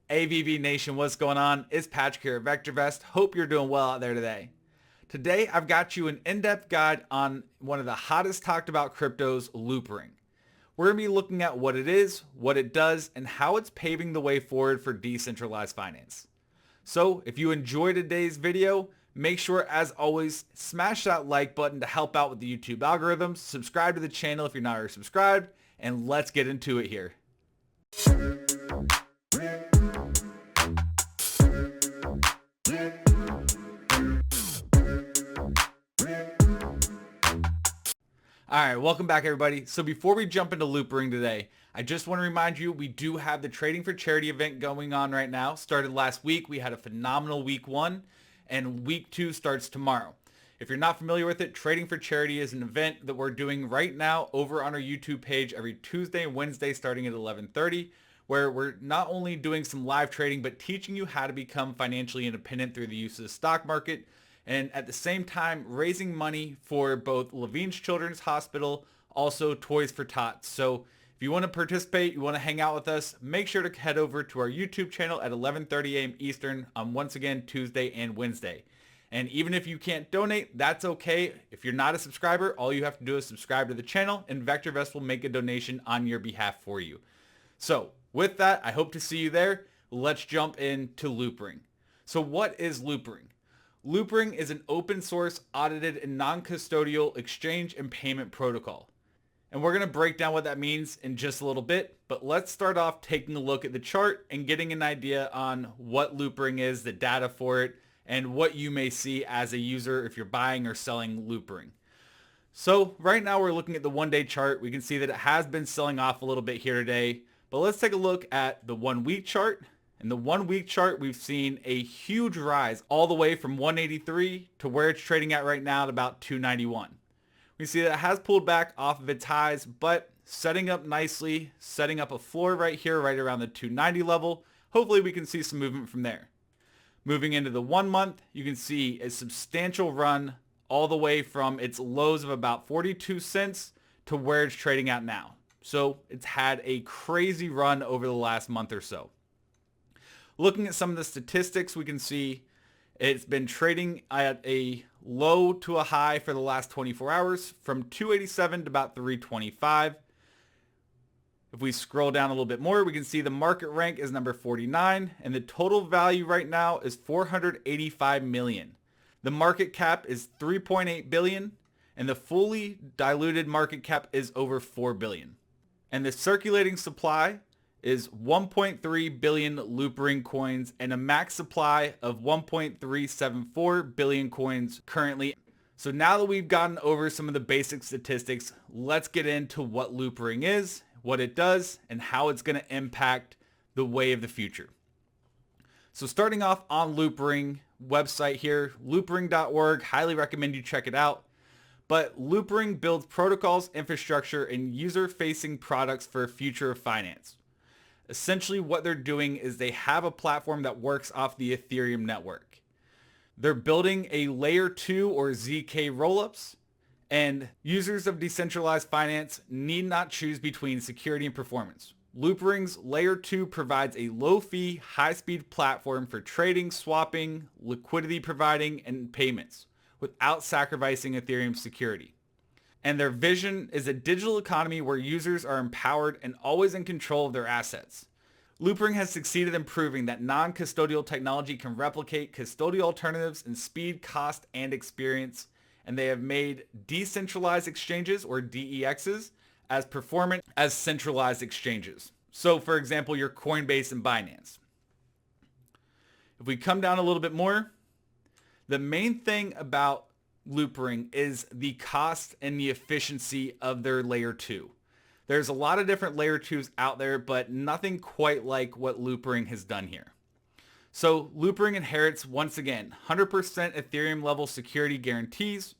AVV Nation, what's going on? It's Patrick here at VectorVest. Hope you're doing well out there today. Today, I've got you an in-depth guide on one of the hottest talked about cryptos, LoopRing. We're going to be looking at what it is, what it does, and how it's paving the way forward for decentralized finance. So if you enjoyed today's video, make sure, as always, smash that like button to help out with the YouTube algorithms, subscribe to the channel if you're not already subscribed, and let's get into it here. Alright, welcome back everybody. So before we jump into LoopRing today, I just want to remind you we do have the Trading for Charity event going on right now. Started last week. We had a phenomenal week 1 and week 2 starts tomorrow. If you're not familiar with it, Trading for Charity is an event that we're doing right now over on our YouTube page every Tuesday and Wednesday starting at 11:30, where we're not only doing some live trading but teaching you how to become financially independent through the use of the stock market, and at the same time raising money for both Levine's Children's Hospital, also Toys for Tots. So if you want to participate, you want to hang out with us, make sure to head over to our YouTube channel at 11:30 a.m. Eastern on, once again, Tuesday and Wednesday. And even if you can't donate, that's okay. If you're not a subscriber, all you have to do is subscribe to the channel and VectorVest will make a donation on your behalf for you. So with that, I hope to see you there. Let's jump into LoopRing. So what is LoopRing? LoopRing is an open source, audited, and non-custodial exchange and payment protocol. And we're going to break down what that means in just a little bit, but let's start off taking a look at the chart and getting an idea on what LoopRing is, the data for it, and what you may see as a user if you're buying or selling LoopRing. So right now we're looking at the one-day chart. We can see that it has been selling off a little bit here today, but let's take a look at the 1 week chart. In the 1 week chart, we've seen a huge rise all the way from 183 to where it's trading at right now at about 291. We see that it has pulled back off of its highs, but setting up nicely, setting up a floor right here, right around the 290 level. Hopefully we can see some movement from there. Moving into the 1 month, you can see a substantial run all the way from its lows of about 42 cents to where it's trading at now. So it's had a crazy run over the last month or so. Looking at some of the statistics, we can see it's been trading at a low to a high for the last 24 hours from 287 to about 325. If we scroll down a little bit more, we can see the market rank is number 49 and the total value right now is 485 million. The market cap is 3.8 billion and the fully diluted market cap is over 4 billion. And the circulating supply is 1.3 billion LoopRing coins and a max supply of 1.374 billion coins currently. So now that we've gotten over some of the basic statistics, let's get into what LoopRing is, what it does, and how it's going to impact the way of the future. So starting off on LoopRing website here, loopring.org, highly recommend you check it out. But LoopRing builds protocols, infrastructure, and user-facing products for a future of finance. Essentially what they're doing is they have a platform that works off the Ethereum network. They're building a layer 2 or ZK rollups, and users of decentralized finance need not choose between security and performance. LoopRing's layer 2 provides a low-fee, high-speed platform for trading, swapping, liquidity providing, and payments without sacrificing Ethereum's security. And their vision is a digital economy where users are empowered and always in control of their assets. LoopRing has succeeded in proving that non-custodial technology can replicate custodial alternatives in speed, cost, and experience, and they have made decentralized exchanges, or DEXs, as performant as centralized exchanges. So for example, your Coinbase and Binance. If we come down a little bit more, the main thing about LoopRing is the cost and the efficiency of their layer 2. There's a lot of different layer 2s out there, but nothing quite like what LoopRing has done here. So LoopRing inherits, once again, 100% Ethereum level security guarantees,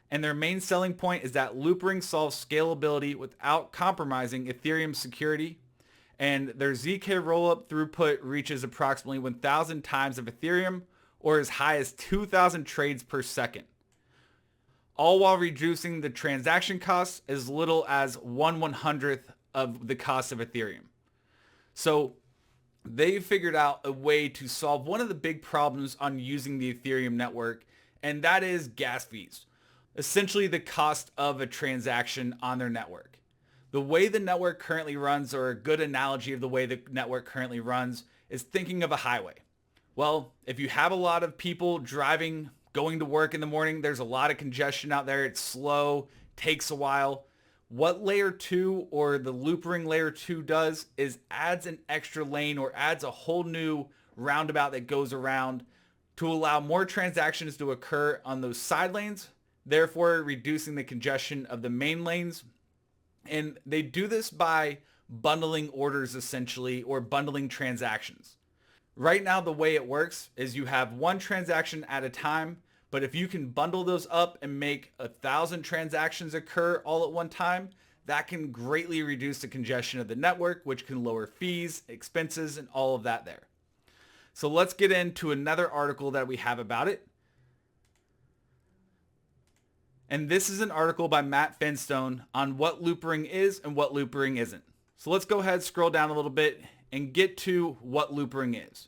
and their main selling point is that LoopRing solves scalability without compromising Ethereum security, and their ZK rollup throughput reaches approximately 1,000 times of Ethereum, or as high as 2,000 trades per second, all while reducing the transaction costs as little as 1/100th of the cost of Ethereum. So They figured out a way to solve one of the big problems on using the Ethereum network, and that is gas fees. Essentially the cost of a transaction on their network. The way the network currently runs, or a good analogy of the way the network currently runs, is thinking of a highway. Well, if you have a lot of people driving, going to work in the morning, there's a lot of congestion out there. It's slow, takes a while. What layer 2 or the LoopRing layer 2 does is adds an extra lane or adds a whole new roundabout that goes around to allow more transactions to occur on those side lanes, therefore reducing the congestion of the main lanes. And they do this by bundling orders essentially, or bundling transactions. Right now, the way it works is you have one transaction at a time, but if you can bundle those up and make 1,000 transactions occur all at one time, that can greatly reduce the congestion of the network, which can lower fees, expenses, and all of that there. So let's get into another article that we have about it. And this is an article by Matt Finstone on what LoopRing is and what LoopRing isn't. So let's go ahead, scroll down a little bit, and get to what LoopRing is.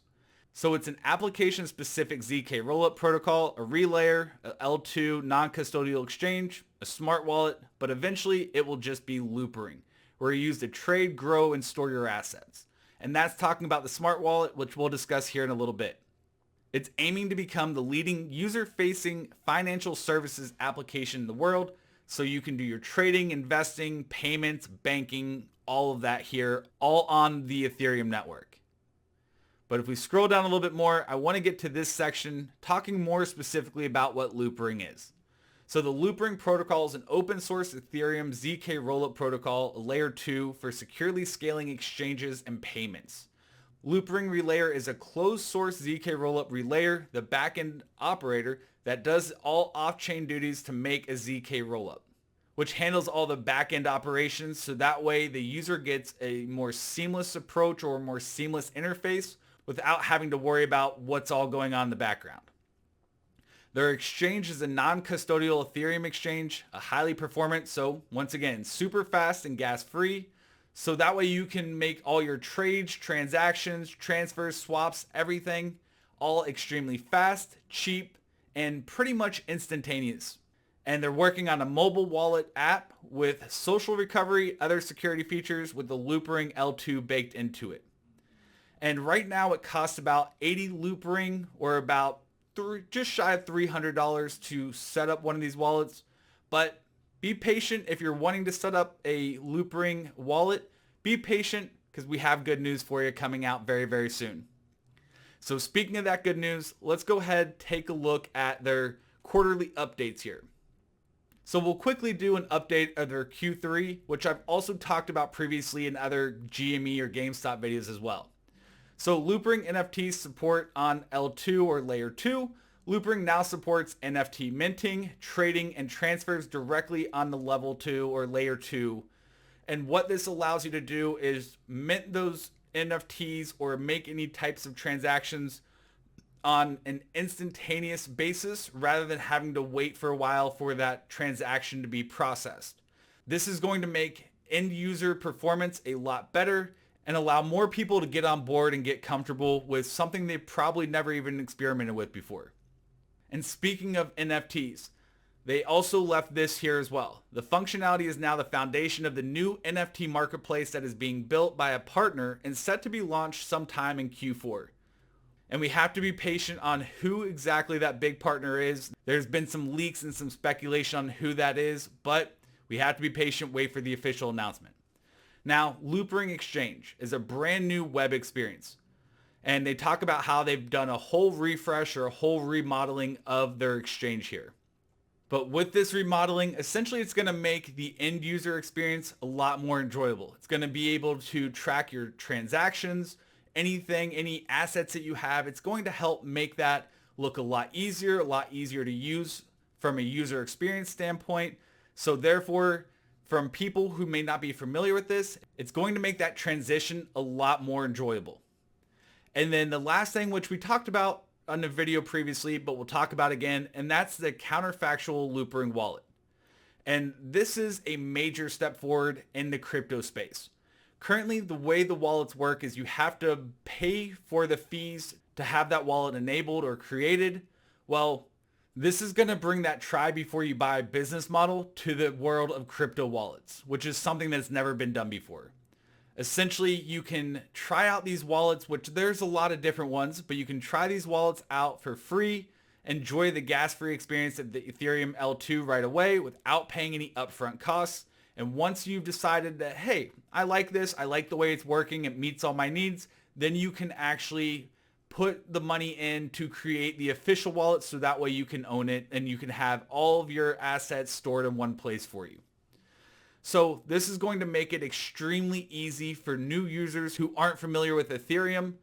So it's an application-specific ZK rollup protocol, a relayer, a L2 non-custodial exchange, a smart wallet, but eventually it will just be LoopRing, where you use to trade, grow, and store your assets. And that's talking about the smart wallet, which we'll discuss here in a little bit. It's aiming to become the leading user-facing financial services application in the world, so you can do your trading, investing, payments, banking, all of that here, all on the Ethereum network. But if we scroll down a little bit more, I want to get to this section talking more specifically about what LoopRing is. So the LoopRing protocol is an open source Ethereum ZK rollup protocol, layer 2 for securely scaling exchanges and payments. LoopRing Relayer is a closed source ZK rollup relayer, the backend operator that does all off-chain duties to make a ZK rollup, which handles all the backend operations, so that way the user gets a more seamless approach or a more seamless interface without having to worry about what's all going on in the background. Their exchange is a non-custodial Ethereum exchange, a highly performant, so once again, super fast and gas-free. So that way you can make all your trades, transactions, transfers, swaps, everything all extremely fast, cheap, and pretty much instantaneous. And they're working on a mobile wallet app with social recovery, other security features with the LoopRing L2 baked into it. And right now it costs about 80 LoopRing, or about just shy of $300 to set up one of these wallets. But be patient if you're wanting to set up a LoopRing wallet. Be patient because we have good news for you coming out very, very soon. So speaking of that good news, let's go ahead, take a look at their quarterly updates here. So we'll quickly do an update of their Q3, which I've also talked about previously in other GME or GameStop videos as well. So LoopRing NFTs support on L2 or layer 2. LoopRing now supports NFT minting, trading, and transfers directly on the level 2 or layer 2. And what this allows you to do is mint those NFTs or make any types of transactions on an instantaneous basis rather than having to wait for a while for that transaction to be processed. This is going to make end user performance a lot better and allow more people to get on board and get comfortable with something they probably never even experimented with before. And speaking of NFTs, they also left this here as well. The functionality is now the foundation of the new NFT marketplace that is being built by a partner and set to be launched sometime in Q4. And we have to be patient on who exactly that big partner is. There's been some leaks and some speculation on who that is, but we have to be patient, wait for the official announcement. Now, LoopRing Exchange is a brand new web experience. And they talk about how they've done a whole refresh or a whole remodeling of their exchange here. But with this remodeling, essentially it's going to make the end user experience a lot more enjoyable. It's going to be able to track your transactions, anything, any assets that you have. It's going to help make that look a lot easier to use from a user experience standpoint. So therefore, from people who may not be familiar with this, it's going to make that transition a lot more enjoyable. And then the last thing, which we talked about on the video previously, but we'll talk about again, and that's the Counterfactual LoopRing wallet. And this is a major step forward in the crypto space. Currently, the way the wallets work is you have to pay for the fees to have that wallet enabled or created. Well, this is going to bring that try before you buy business model to the world of crypto wallets, which is something that's never been done before. Essentially, you can try out these wallets, which there's a lot of different ones, but you can try these wallets out for free, enjoy the gas-free experience of the Ethereum L2 right away without paying any upfront costs. And once you've decided that, hey, I like this, I like the way it's working, it meets all my needs, then you can actually put the money in to create the official wallet so that way you can own it and you can have all of your assets stored in one place for you. So this is going to make it extremely easy for new users who aren't familiar with Ethereum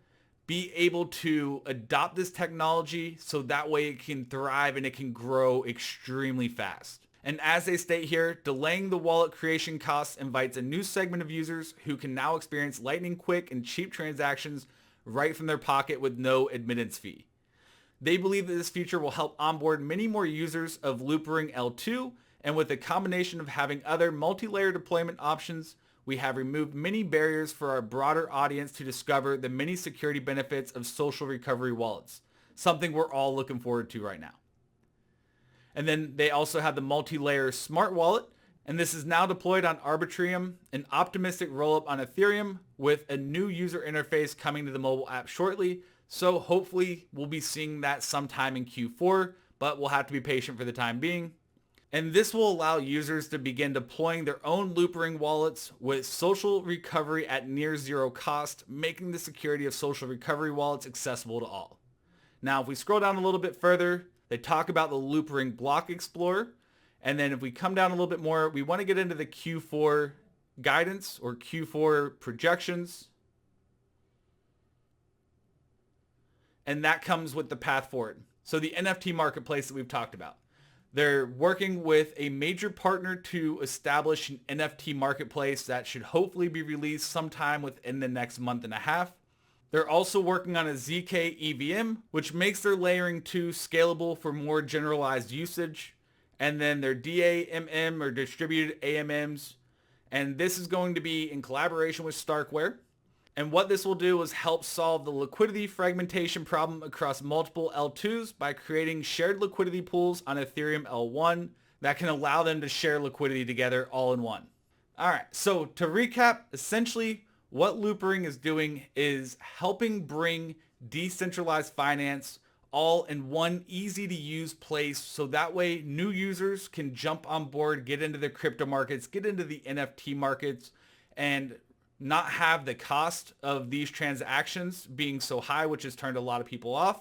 be able to adopt this technology so that way it can thrive and it can grow extremely fast. And as they state here, delaying the wallet creation costs invites a new segment of users who can now experience lightning quick and cheap transactions right from their pocket with no admittance fee. They believe that this feature will help onboard many more users of LoopRing L2, and with a combination of having other multi-layer deployment options, we have removed many barriers for our broader audience to discover the many security benefits of social recovery wallets, something we're all looking forward to right now. And then they also have the multi-layer smart wallet, and this is now deployed on Arbitrum, an optimistic rollup on Ethereum with a new user interface coming to the mobile app shortly. So hopefully we'll be seeing that sometime in Q4, but we'll have to be patient for the time being. And this will allow users to begin deploying their own LoopRing wallets with social recovery at near zero cost, making the security of social recovery wallets accessible to all. Now, if we scroll down a little bit further, they talk about the LoopRing Block Explorer. And then if we come down a little bit more, we want to get into the Q4 guidance or Q4 projections. And that comes with the path forward. So the NFT marketplace that we've talked about. They're working with a major partner to establish an NFT marketplace that should hopefully be released sometime within the next month and a half. They're also working on a ZK EVM, which makes their layering 2 scalable for more generalized usage. And then their DAMM or distributed AMMs. And this is going to be in collaboration with Starkware. And what this will do is help solve the liquidity fragmentation problem across multiple L2s by creating shared liquidity pools on Ethereum L1 that can allow them to share liquidity together all in one. All right, so to recap, essentially what LoopRing is doing is helping bring decentralized finance all in one easy to use place so that way new users can jump on board, get into the crypto markets, get into the NFT markets, and not have the cost of these transactions being so high, which has turned a lot of people off,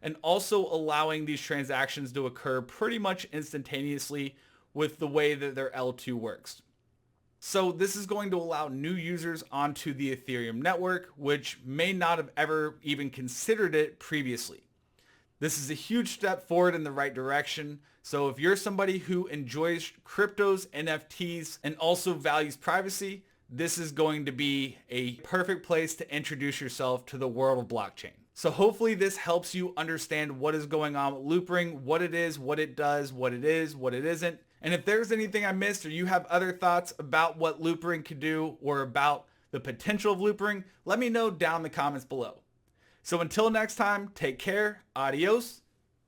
and also allowing these transactions to occur pretty much instantaneously with the way that their L2 works. So this is going to allow new users onto the Ethereum network, which may not have ever even considered it previously. This is a huge step forward in the right direction. So if you're somebody who enjoys cryptos, NFTs, and also values privacy, this is going to be a perfect place to introduce yourself to the world of blockchain. So hopefully this helps you understand what is going on with LoopRing, what it is, what it does, what it is, what it isn't. And if there's anything I missed or you have other thoughts about what LoopRing could do or about the potential of LoopRing, let me know down in the comments below. So until next time, take care, adios,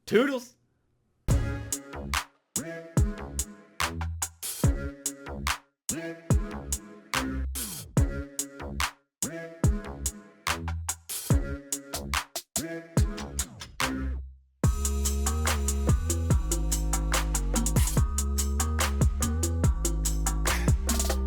toodles. Yeah.